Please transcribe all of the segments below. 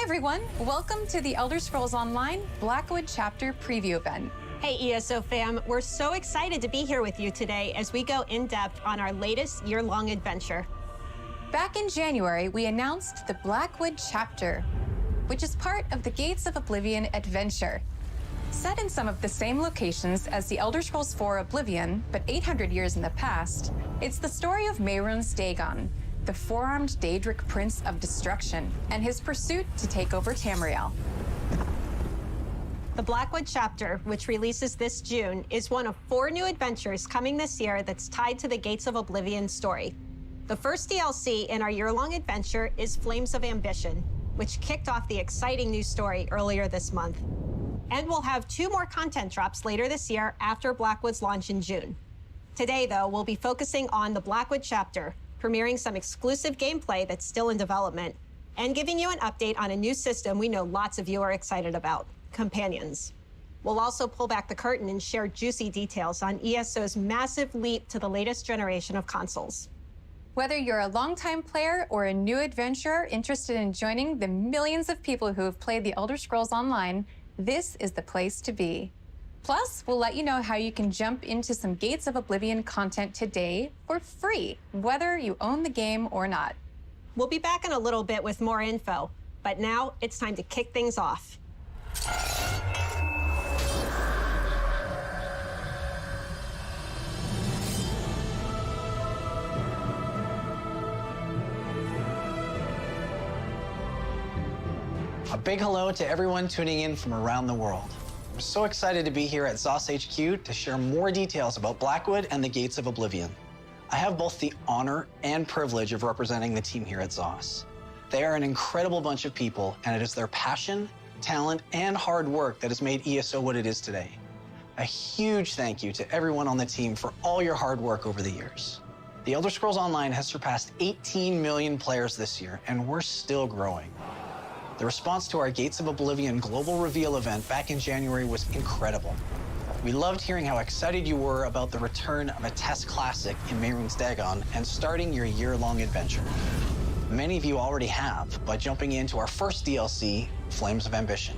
everyone. Welcome to the Elder Scrolls Online Blackwood Chapter preview event. Hey, ESO fam. We're so excited to be here with you today as we go in depth on our latest year-long adventure. Back in January, we announced the Blackwood Chapter, which is part of the Gates of Oblivion adventure. Set in some of the same locations as the Elder Scrolls IV Oblivion, but 800 years in the past, it's the story of Mehrunes Dagon, the four-armed Daedric Prince of Destruction, and his pursuit to take over Tamriel. The Blackwood Chapter, which releases this June, is one of 4 new adventures coming this year that's tied to the Gates of Oblivion story. The first DLC in our year-long adventure is Flames of Ambition, which kicked off the exciting new story earlier this month. And we'll have 2 more content drops later this year after Blackwood's launch in June. Today, though, we'll be focusing on the Blackwood Chapter, premiering some exclusive gameplay that's still in development, and giving you an update on a new system we know lots of you are excited about, Companions. We'll also pull back the curtain and share juicy details on ESO's massive leap to the latest generation of consoles. Whether you're a longtime player or a new adventurer interested in joining the millions of people who have played the Elder Scrolls Online, this is the place to be. Plus, we'll let you know how you can jump into some Gates of Oblivion content today for free, whether you own the game or not. We'll be back in a little bit with more info, but now it's time to kick things off. A big hello to everyone tuning in from around the world. I'm so excited to be here at ZOS HQ to share more details about Blackwood and the Gates of Oblivion. I have both the honor and privilege of representing the team here at ZOS. They are an incredible bunch of people, and it is their passion, talent, and hard work that has made ESO what it is today. A huge thank you to everyone on the team for all your hard work over the years. The Elder Scrolls Online has surpassed 18 million players this year, and we're still growing. The response to our Gates of Oblivion global reveal event back in January was incredible. We loved hearing how excited you were about the return of a test classic in Mehrunes Dagon and starting your year-long adventure. Many of you already have by jumping into our first DLC, Flames of Ambition.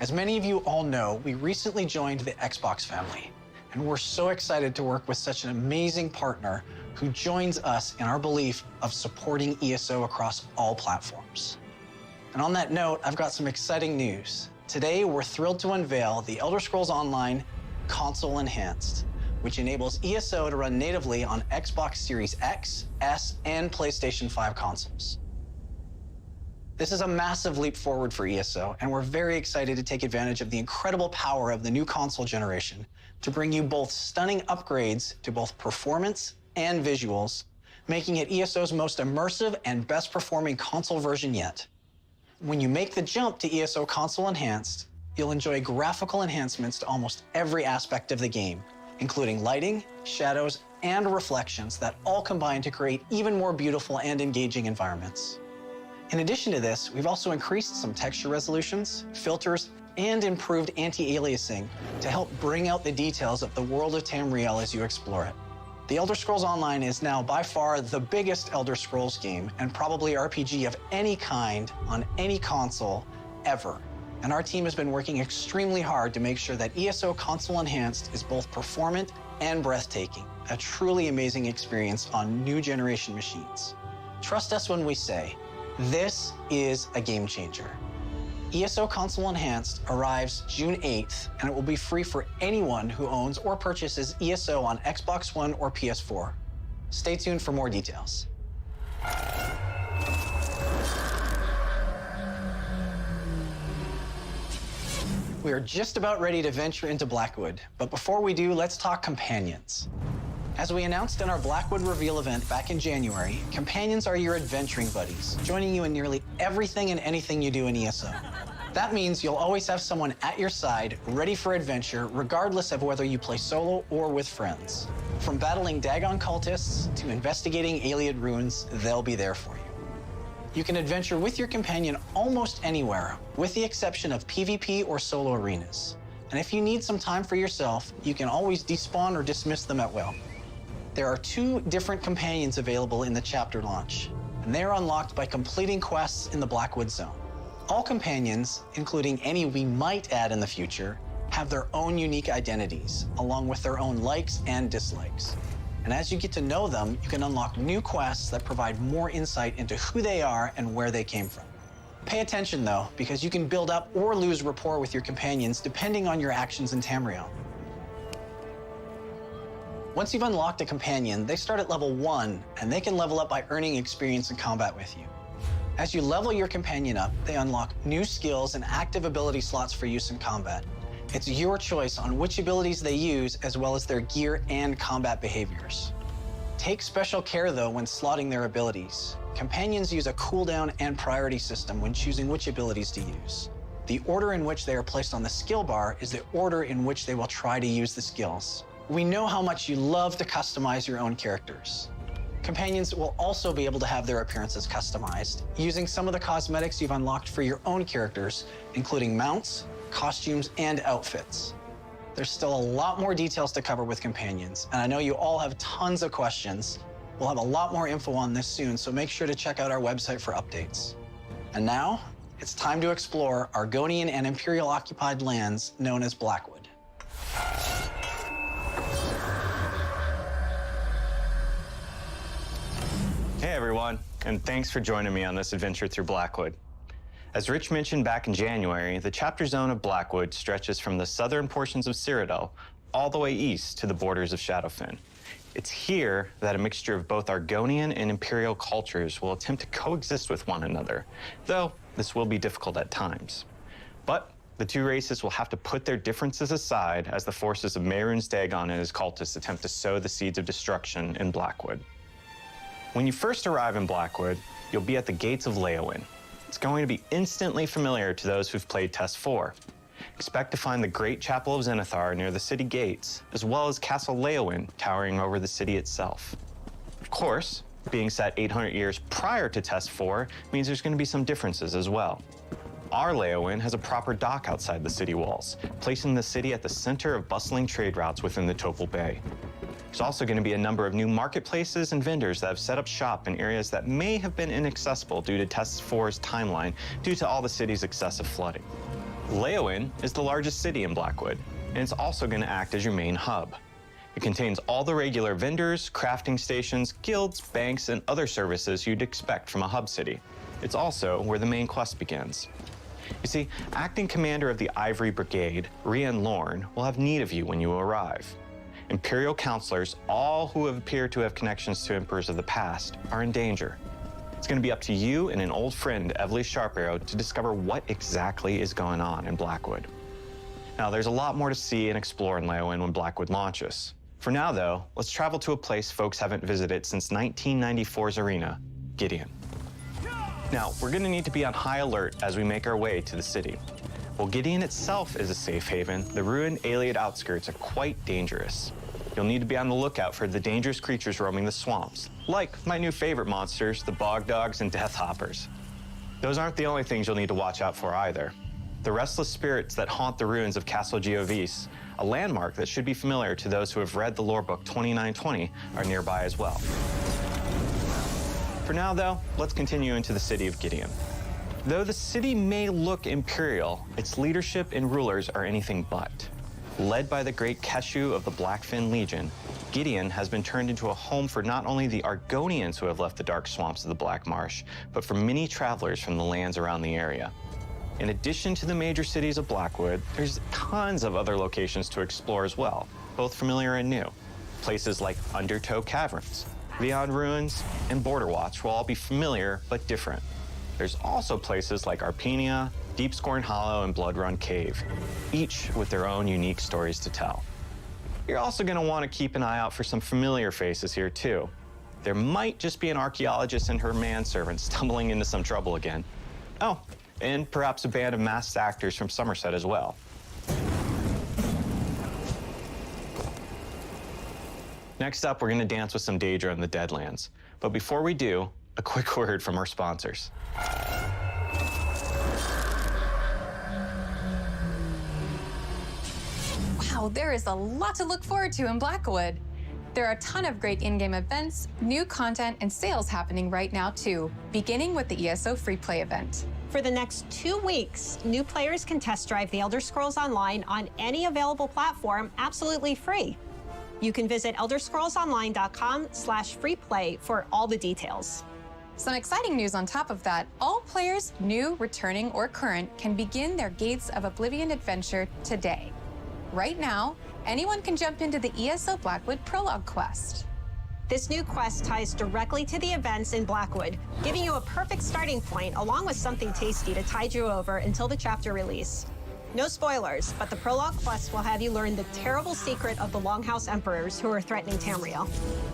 As many of you all know, we recently joined the Xbox family, and we're so excited to work with such an amazing partner who joins us in our belief of supporting ESO across all platforms. And on that note, I've got some exciting news. Today, we're thrilled to unveil the Elder Scrolls Online Console Enhanced, which enables ESO to run natively on Xbox Series X, S, and PlayStation 5 consoles. This is a massive leap forward for ESO, and we're very excited to take advantage of the incredible power of the new console generation to bring you both stunning upgrades to both performance and visuals, making it ESO's most immersive and best performing console version yet. When you make the jump to ESO Console Enhanced, you'll enjoy graphical enhancements to almost every aspect of the game, including lighting, shadows, and reflections that all combine to create even more beautiful and engaging environments. In addition to this, we've also increased some texture resolutions, filters, and improved anti-aliasing to help bring out the details of the world of Tamriel as you explore it. The Elder Scrolls Online is now by far the biggest Elder Scrolls game and probably RPG of any kind on any console ever. And our team has been working extremely hard to make sure that ESO Console Enhanced is both performant and breathtaking, a truly amazing experience on new generation machines. Trust us when we say, this is a game changer. ESO Console Enhanced arrives June 8th, and it will be free for anyone who owns or purchases ESO on Xbox One or PS4. Stay tuned for more details. We are just about ready to venture into Blackwood, but before we do, let's talk companions. As we announced in our Blackwood reveal event back in January, companions are your adventuring buddies, joining you in nearly everything and anything you do in ESO. That means you'll always have someone at your side, ready for adventure, regardless of whether you play solo or with friends. From battling Dagon cultists to investigating Iliad ruins, they'll be there for you. You can adventure with your companion almost anywhere, with the exception of PvP or solo arenas. And if you need some time for yourself, you can always despawn or dismiss them at will. There are 2 different companions available in the chapter launch, and they are unlocked by completing quests in the Blackwood Zone. All companions, including any we might add in the future, have their own unique identities, along with their own likes and dislikes. And as you get to know them, you can unlock new quests that provide more insight into who they are and where they came from. Pay attention, though, because you can build up or lose rapport with your companions depending on your actions in Tamriel. Once you've unlocked a companion, they start at level 1, and they can level up by earning experience in combat with you. As you level your companion up, they unlock new skills and active ability slots for use in combat. It's your choice on which abilities they use, as well as their gear and combat behaviors. Take special care, though, when slotting their abilities. Companions use a cooldown and priority system when choosing which abilities to use. The order in which they are placed on the skill bar is the order in which they will try to use the skills. We know how much you love to customize your own characters. Companions will also be able to have their appearances customized, using some of the cosmetics you've unlocked for your own characters, including mounts, costumes, and outfits. There's still a lot more details to cover with companions, and I know you all have tons of questions. We'll have a lot more info on this soon, so make sure to check out our website for updates. And now, it's time to explore Argonian and Imperial-occupied lands known as Blackwood. Hey everyone, and thanks for joining me on this adventure through Blackwood. As Rich mentioned back in January, the chapter zone of Blackwood stretches from the southern portions of Cyrodiil all the way east to the borders of Shadowfen. It's here that a mixture of both Argonian and Imperial cultures will attempt to coexist with one another, though this will be difficult at times. But the two races will have to put their differences aside as the forces of Mehrunes Dagon and his cultists attempt to sow the seeds of destruction in Blackwood. When you first arrive in Blackwood, you'll be at the Gates of Leowin. It's going to be instantly familiar to those who've played Test 4. Expect to find the Great Chapel of Zenithar near the city gates, as well as Castle Leowin towering over the city itself. Of course, being set 800 years prior to Test 4 means there's going to be some differences as well. Our Leowin has a proper dock outside the city walls, placing the city at the center of bustling trade routes within the Topal Bay. There's also going to be a number of new marketplaces and vendors that have set up shop in areas that may have been inaccessible due to Test 4's timeline due to all the city's excessive flooding. Leowin is the largest city in Blackwood, and it's also going to act as your main hub. It contains all the regular vendors, crafting stations, guilds, banks, and other services you'd expect from a hub city. It's also where the main quest begins. You see, acting commander of the Ivory Brigade, Rian Lorne, will have need of you when you arrive. Imperial counselors, all who appear to have connections to emperors of the past, are in danger. It's going to be up to you and an old friend, Evely Sharparrow, to discover what exactly is going on in Blackwood. Now, there's a lot more to see and explore in Leowin when Blackwood launches. For now, though, let's travel to a place folks haven't visited since 1994's arena, Gideon. Now, we're going to need to be on high alert as we make our way to the city. While Gideon itself is a safe haven, the ruined Ayleid outskirts are quite dangerous. You'll need to be on the lookout for the dangerous creatures roaming the swamps, like my new favorite monsters, the bog dogs and death hoppers. Those aren't the only things you'll need to watch out for either. The restless spirits that haunt the ruins of Castle Geovis, a landmark that should be familiar to those who have read the lore book 2920, are nearby as well. For now, though, let's continue into the city of Gideon. Though the city may look imperial, its leadership and rulers are anything but. Led by the great Keshu of the Blackfin Legion, Gideon has been turned into a home for not only the Argonians who have left the dark swamps of the Black Marsh, but for many travelers from the lands around the area. In addition to the major cities of Blackwood, there's tons of other locations to explore as well, both familiar and new. Places like Undertow Caverns, Beyond Ruins, and Border Watch will all be familiar but different. There's also places like Arpenia, Deepscorn Hollow, and Bloodrun Cave, each with their own unique stories to tell. You're also going to want to keep an eye out for some familiar faces here too. There might just be an archaeologist and her manservant stumbling into some trouble again. Oh, and perhaps a band of masked actors from Somerset as well. Next up, we're going to dance with some Daedra in the Deadlands. But before we do, a quick word from our sponsors. Wow, there is a lot to look forward to in Blackwood. There are a ton of great in-game events, new content, and sales happening right now too, beginning with the ESO Free Play event. For the next 2 weeks, new players can test drive The Elder Scrolls Online on any available platform absolutely free. You can visit elderscrollsonline.com/freeplay for all the details. Some exciting news on top of that, all players, new, returning, or current, can begin their Gates of Oblivion adventure today. Right now, anyone can jump into the ESO Blackwood Prologue Quest. This new quest ties directly to the events in Blackwood, giving you a perfect starting point along with something tasty to tide you over until the chapter release. No spoilers, but the Prologue Quest will have you learn the terrible secret of the Longhouse Emperors who are threatening Tamriel.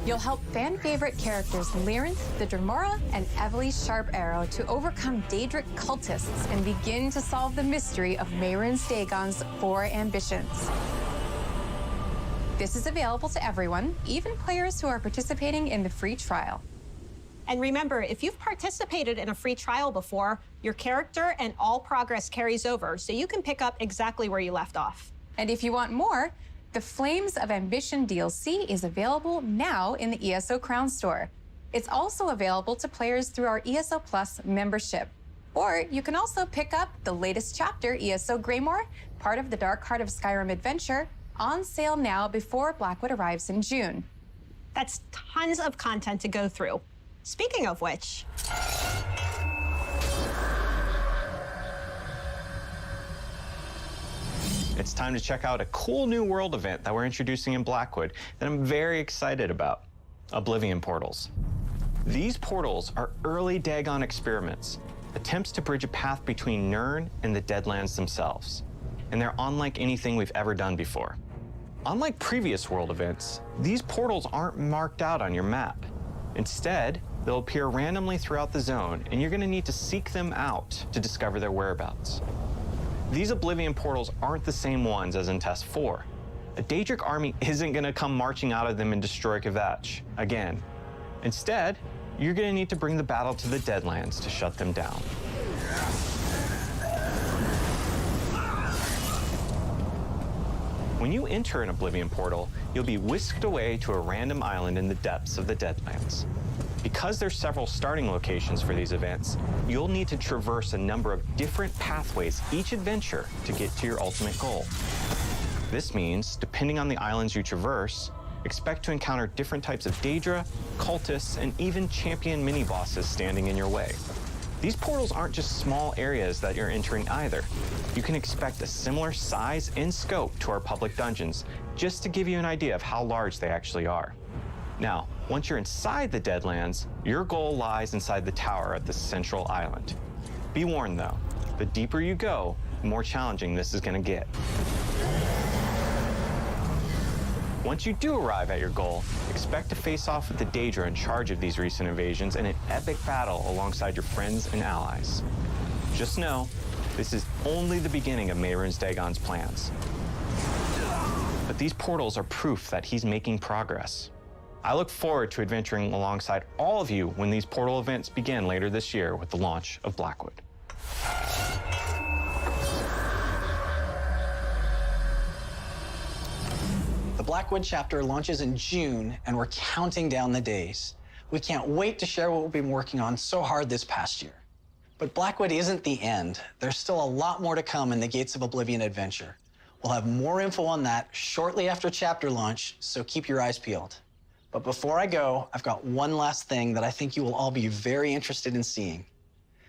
You'll help fan-favorite characters Lyrinth, the Dremora, and Evely Sharparrow to overcome Daedric cultists and begin to solve the mystery of Mehrunes Dagon's 4 ambitions. This is available to everyone, even players who are participating in the free trial. And remember, if you've participated in a free trial before, your character and all progress carries over, so you can pick up exactly where you left off. And if you want more, the Flames of Ambition DLC is available now in the ESO Crown Store. It's also available to players through our ESO Plus membership. Or you can also pick up the latest chapter, ESO Greymoor, part of the Dark Heart of Skyrim adventure, on sale now before Blackwood arrives in June. That's tons of content to go through. Speaking of which, it's time to check out a cool new world event that we're introducing in Blackwood that I'm very excited about, Oblivion Portals. These portals are early Dagon experiments, attempts to bridge a path between Nirn and the Deadlands themselves, and they're unlike anything we've ever done before. Unlike previous world events, these portals aren't marked out on your map. Instead, they'll appear randomly throughout the zone, and you're going to need to seek them out to discover their whereabouts. These Oblivion portals aren't the same ones as in Test 4. A Daedric army isn't going to come marching out of them and destroy Kvatch again. Instead, you're going to need to bring the battle to the Deadlands to shut them down. When you enter an Oblivion portal, you'll be whisked away to a random island in the depths of the Deadlands. Because there's several starting locations for these events, you'll need to traverse a number of different pathways each adventure to get to your ultimate goal. This means, depending on the islands you traverse, expect to encounter different types of Daedra, cultists, and even champion mini-bosses standing in your way. These portals aren't just small areas that you're entering either. You can expect a similar size and scope to our public dungeons, just to give you an idea of how large they actually are. Now, once you're inside the Deadlands, your goal lies inside the tower at the central island. Be warned though, the deeper you go, the more challenging this is going to get. Once you do arrive at your goal, expect to face off with the Daedra in charge of these recent invasions in an epic battle alongside your friends and allies. Just know, this is only the beginning of Mehrunes Dagon's plans. But these portals are proof that he's making progress. I look forward to adventuring alongside all of you when these portal events begin later this year with the launch of Blackwood. The Blackwood Chapter launches in June, and we're counting down the days. We can't wait to share what we've been working on so hard this past year. But Blackwood isn't the end. There's still a lot more to come in the Gates of Oblivion adventure. We'll have more info on that shortly after chapter launch, so keep your eyes peeled. But before I go, I've got one last thing that I think you will all be very interested in seeing.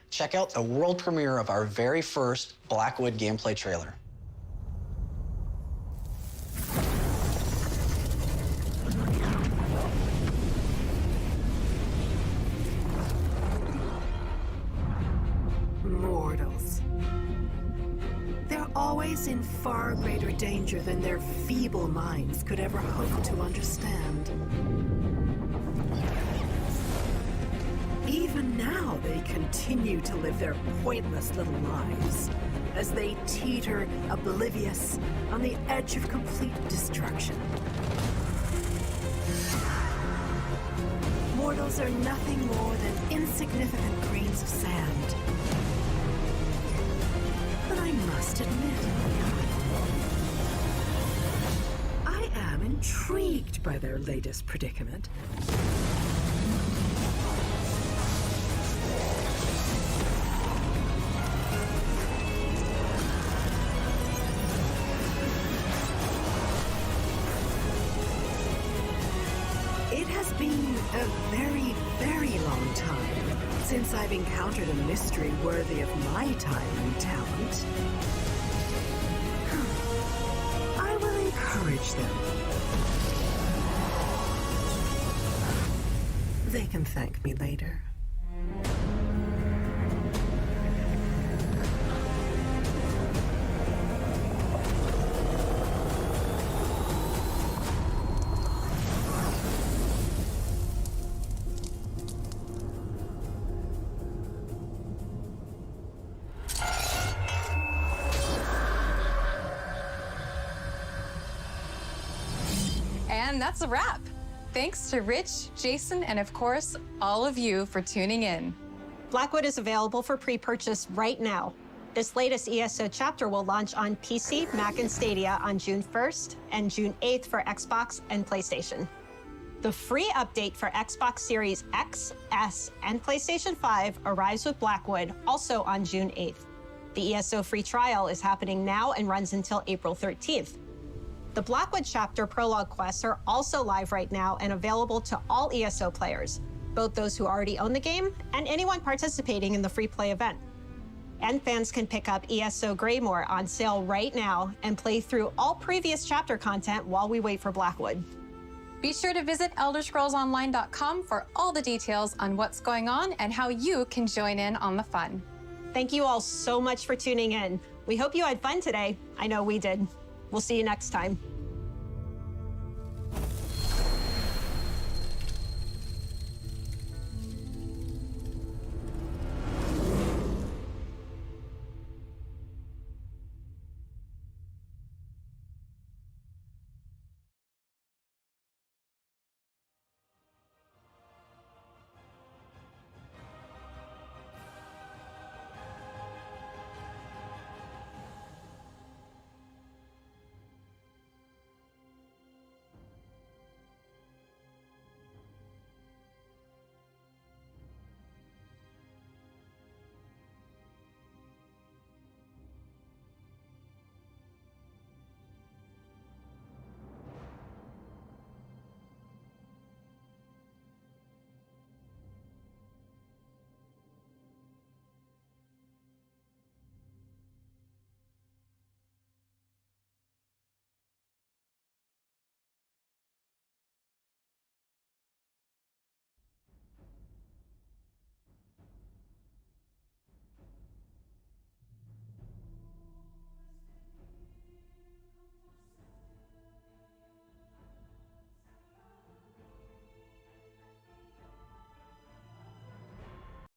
Check out the world premiere of our very first Blackwood gameplay trailer. Mortals. They're always in far greater danger than their feeble minds could ever hope to understand. Even now, they continue to live their pointless little lives as they teeter oblivious on the edge of complete destruction. Mortals are nothing more than insignificant grains of sand. But I must admit, I am intrigued by their latest predicament. It has been a very, very long time since I've encountered a mystery worthy of my time and talent. I will encourage them. They can thank me later. And that's a wrap. Thanks to Rich, Jason, and of course, all of you for tuning in. Blackwood is available for pre-purchase right now. This latest ESO chapter will launch on PC, Mac, and Stadia on June 1st and June 8th for Xbox and PlayStation. The free update for Xbox Series X, S, and PlayStation 5 arrives with Blackwood also on June 8th. The ESO Free Trial is happening now and runs until April 13th. The Blackwood Chapter Prologue Quests are also live right now and available to all ESO players, both those who already own the game and anyone participating in the free play event. And fans can pick up ESO Greymore on sale right now and play through all previous chapter content while we wait for Blackwood. Be sure to visit ElderScrollsOnline.com for all the details on what's going on and how you can join in on the fun. Thank you all so much for tuning in. We hope you had fun today. I know we did. We'll see you next time.